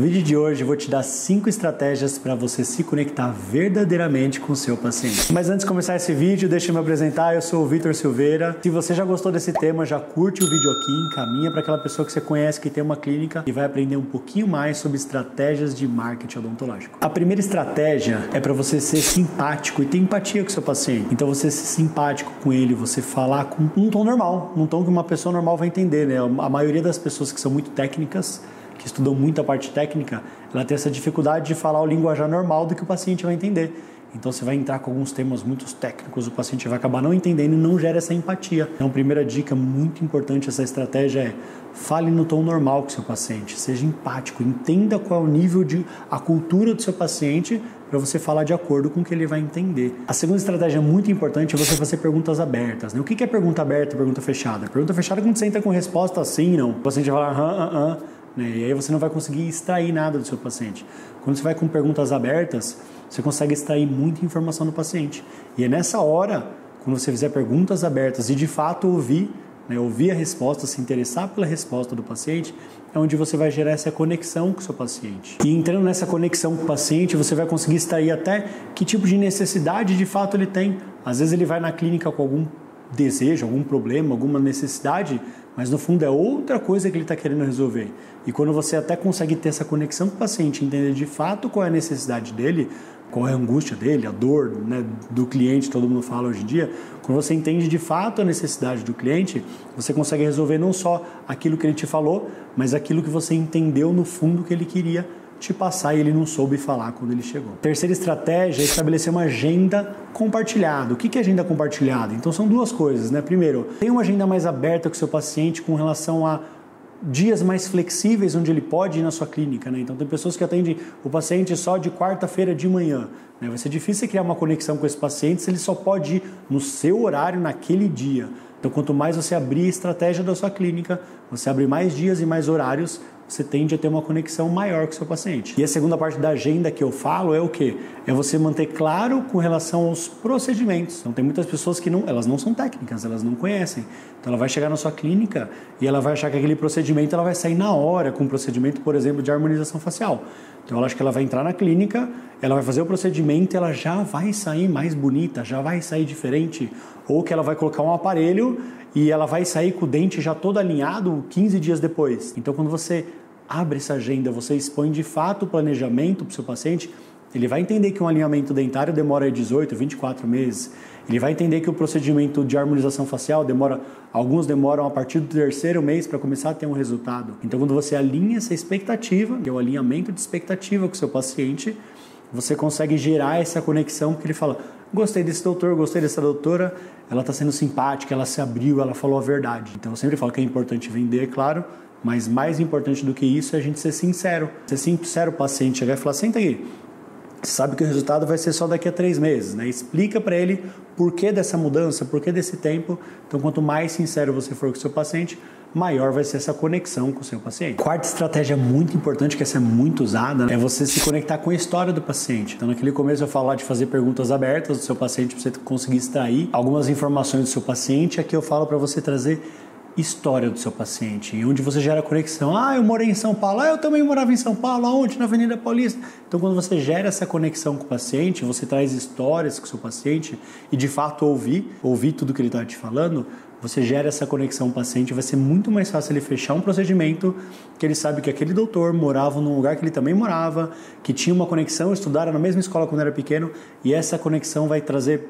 vídeo de hoje eu vou te dar 5 estratégias para você se conectar verdadeiramente com o seu paciente. Mas antes de começar esse vídeo, deixa eu me apresentar, eu sou o Vitor Silveira. Se você já gostou desse tema, já curte o vídeo aqui, encaminha para aquela pessoa que você conhece que tem uma clínica e vai aprender um pouquinho mais sobre estratégias de marketing odontológico. A primeira estratégia é para você ser simpático e ter empatia com o seu paciente. Então você ser simpático com ele, você falar com um tom normal, um tom que uma pessoa normal vai entender, né? A maioria das pessoas que são muito técnicas, que estudam muito a parte técnica, ela tem essa dificuldade de falar o linguajar normal do que o paciente vai entender. Então você vai entrar com alguns temas muito técnicos, o paciente vai acabar não entendendo e não gera essa empatia. Então, primeira dica muito importante, essa estratégia é: fale no tom normal com o seu paciente, seja empático, entenda qual é o nível a cultura do seu paciente para você falar de acordo com o que ele vai entender. A segunda estratégia muito importante é você fazer perguntas abertas, né? O que é pergunta aberta e pergunta fechada? Pergunta fechada é quando você entra com resposta sim, não. O paciente vai falar né? E aí você não vai conseguir extrair nada do seu paciente. Quando você vai com perguntas abertas, você consegue extrair muita informação do paciente. E é nessa hora, quando você fizer perguntas abertas e de fato ouvir, né, ouvir a resposta, se interessar pela resposta do paciente, é onde você vai gerar essa conexão com o seu paciente. E entrando nessa conexão com o paciente, você vai conseguir extrair até que tipo de necessidade de fato ele tem. Às vezes ele vai na clínica com algum desejo, algum problema, alguma necessidade, mas no fundo é outra coisa que ele está querendo resolver. E quando você até consegue ter essa conexão com o paciente, entender de fato qual é a necessidade dele, qual é a angústia dele, a dor, né, do cliente, todo mundo fala hoje em dia, quando você entende de fato a necessidade do cliente, você consegue resolver não só aquilo que ele te falou, mas aquilo que você entendeu no fundo que ele queria te passar e ele não soube falar quando ele chegou. Terceira estratégia é estabelecer uma agenda compartilhada. O que é agenda compartilhada? Então são duas coisas, né? Primeiro, tem uma agenda mais aberta com o seu paciente com relação a dias mais flexíveis onde ele pode ir na sua clínica, né? Então tem pessoas que atendem o paciente só de quarta-feira de manhã, né? Vai ser difícil criar uma conexão com esse paciente se ele só pode ir no seu horário naquele dia. Então quanto mais você abrir a estratégia da sua clínica, você abre mais dias e mais horários, você tende a ter uma conexão maior com o seu paciente. E a segunda parte da agenda que eu falo é o quê? É você manter claro com relação aos procedimentos. Então tem muitas pessoas que elas não são técnicas, elas não conhecem. Então ela vai chegar na sua clínica e ela vai achar que aquele procedimento ela vai sair na hora com um procedimento, por exemplo, de harmonização facial. Então ela acha que ela vai entrar na clínica, ela vai fazer o procedimento e ela já vai sair mais bonita, já vai sair diferente. Ou que ela vai colocar um aparelho e ela vai sair com o dente já todo alinhado 15 dias depois. Então quando você abre essa agenda, você expõe de fato o planejamento para o seu paciente, ele vai entender que um alinhamento dentário demora 18, 24 meses. Ele vai entender que o procedimento de harmonização facial alguns demoram a partir do 3º mês para começar a ter um resultado. Então quando você alinha essa expectativa, que é o alinhamento de expectativa com o seu paciente, você consegue gerar essa conexão, porque ele fala: gostei desse doutor, gostei dessa doutora, ela está sendo simpática, ela se abriu, ela falou a verdade. Então eu sempre falo que é importante vender, é claro, mas mais importante do que isso é a gente ser sincero. Ser sincero, o paciente chegar e falar: senta aí, você sabe que o resultado vai ser só daqui a 3 meses, né? Explica para ele por que dessa mudança, por que desse tempo. Então quanto mais sincero você for com o seu paciente, maior vai ser essa conexão com o seu paciente. Quarta estratégia muito importante, que essa é muito usada, é você se conectar com a história do paciente. Então naquele começo eu falo de fazer perguntas abertas do seu paciente para você conseguir extrair algumas informações do seu paciente. Aqui eu falo para você trazer história do seu paciente, e onde você gera conexão. Eu morei em São Paulo, eu também morava em São Paulo, aonde? Na Avenida Paulista. Então quando você gera essa conexão com o paciente, você traz histórias com o seu paciente e de fato ouvir tudo que ele está te falando, você gera essa conexão com o paciente, vai ser muito mais fácil ele fechar um procedimento que ele sabe que aquele doutor morava num lugar que ele também morava, que tinha uma conexão, estudaram na mesma escola quando era pequeno, e essa conexão vai trazer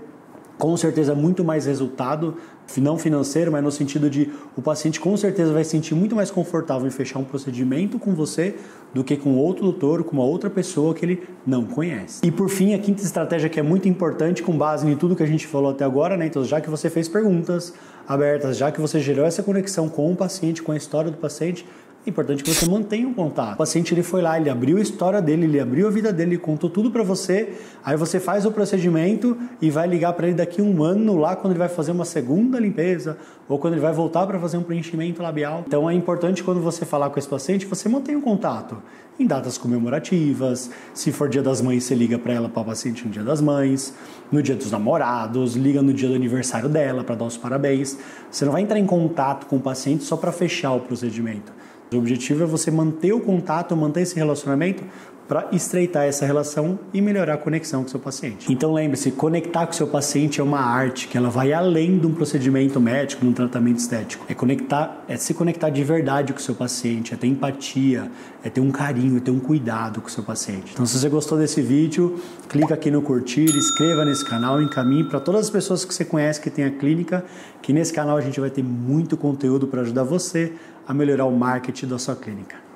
com certeza muito mais resultado, não financeiro, mas no sentido de o paciente com certeza vai se sentir muito mais confortável em fechar um procedimento com você do que com outro doutor, com uma outra pessoa que ele não conhece. E por fim, a quinta estratégia que é muito importante com base em tudo que a gente falou até agora, né? Então já que você fez perguntas abertas, já que você gerou essa conexão com o paciente, com a história do paciente, é importante que você mantenha um contato. O paciente ele foi lá, ele abriu a história dele, ele abriu a vida dele, ele contou tudo para você, aí você faz o procedimento e vai ligar para ele daqui a 1 ano lá quando ele vai fazer uma segunda limpeza ou quando ele vai voltar para fazer um preenchimento labial. Então é importante quando você falar com esse paciente, você mantenha um contato em datas comemorativas. Se for dia das mães, você liga para ela, para o paciente no dia das mães, no dia dos namorados, liga no dia do aniversário dela para dar os parabéns. Você não vai entrar em contato com o paciente só para fechar o procedimento. O objetivo é você manter o contato, manter esse relacionamento para estreitar essa relação e melhorar a conexão com o seu paciente. Então lembre-se, conectar com o seu paciente é uma arte, que ela vai além de um procedimento médico, de um tratamento estético. É se conectar de verdade com o seu paciente, é ter empatia, é ter um carinho, é ter um cuidado com o seu paciente. Então se você gostou desse vídeo, clica aqui no curtir, inscreva nesse canal, encaminhe para todas as pessoas que você conhece que tem a clínica, que nesse canal a gente vai ter muito conteúdo para ajudar você a melhorar o marketing da sua clínica.